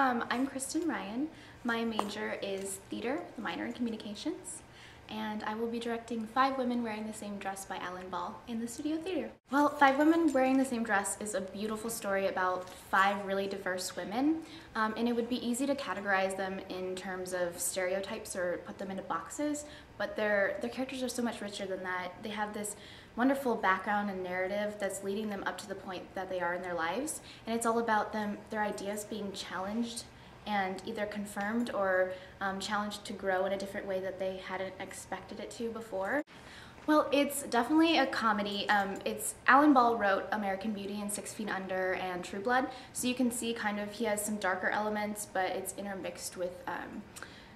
I'm Kristin Rion. My major is theater, the minor in communications, and I will be directing 5 Women Wearing the Same Dress by Alan Ball in the Studio Theater. Well, 5 Women Wearing the Same Dress is a beautiful story about 5 really diverse women, and it would be easy to categorize them in terms of stereotypes or put them into boxes, but their characters are so much richer than that. They have this wonderful background and narrative that's leading them up to the point that they are in their lives, and it's all about their ideas being challenged and either confirmed or challenged to grow in a different way that they hadn't expected it to before. Well, it's definitely a comedy. Alan Ball wrote American Beauty and 6 Feet Under and True Blood, so you can see kind of he has some darker elements, but it's intermixed with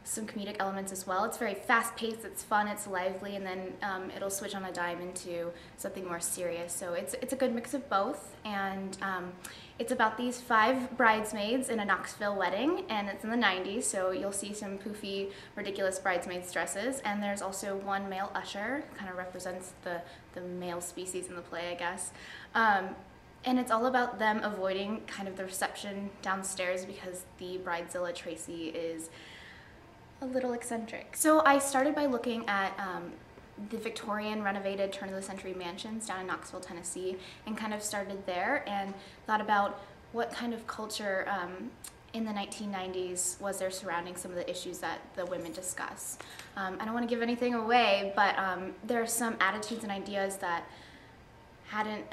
some comedic elements as well. It's very fast-paced, it's fun, it's lively, and then it'll switch on a dime into something more serious. So it's a good mix of both, and it's about these 5 bridesmaids in a Knoxville wedding, and it's in the 90s, so you'll see some poofy, ridiculous bridesmaids dresses, and there's also one male usher, kind of represents the male species in the play, I guess. And it's all about them avoiding kind of the reception downstairs because the bridezilla Tracy is a little eccentric. So I started by looking at the Victorian renovated turn-of-the-century mansions down in Knoxville, Tennessee, and kind of started there and thought about what kind of culture in the 1990s was there surrounding some of the issues that the women discuss. I don't want to give anything away, but there are some attitudes and ideas that hadn't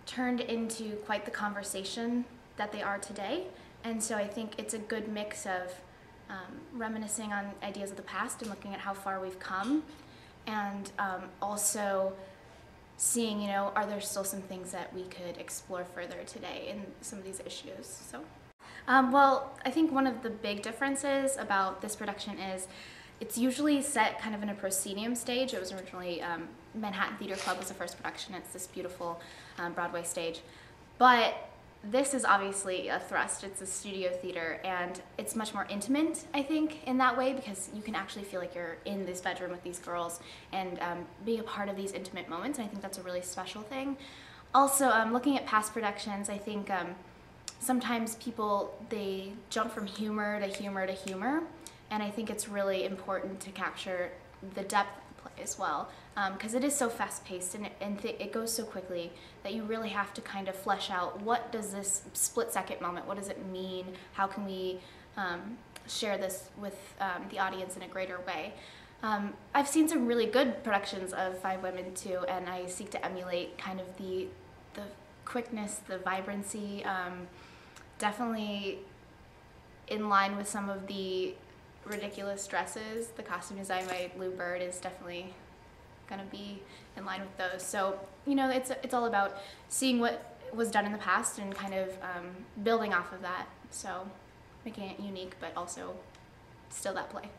turned into quite the conversation that they are today, and so I think it's a good mix of reminiscing on ideas of the past and looking at how far we've come, and also seeing, you know, are there still some things that we could explore further today in some of these issues. So, well, I think one of the big differences about this production is it's usually set kind of in a proscenium stage. It was originally Manhattan Theater Club was the first production. It's this beautiful Broadway stage, but this is obviously a thrust. It's a studio theater, and it's much more intimate, I think, in that way, because you can actually feel like you're in this bedroom with these girls and be a part of these intimate moments, and I think that's a really special thing. Also, looking at past productions, I think sometimes people, they jump from humor to humor to humor, and I think it's really important to capture the depth of the play as well, because it is so fast-paced and it goes so quickly that you really have to kind of flesh out, what does this split-second moment, what does it mean, how can we share this with the audience in a greater way. I've seen some really good productions of 5 Women too, and I seek to emulate kind of the quickness, the vibrancy, definitely in line with some of the ridiculous dresses. The costume design by Lou Bird is definitely going to be in line with those. So, you know, it's all about seeing what was done in the past and kind of building off of that. So making it unique, but also still that play.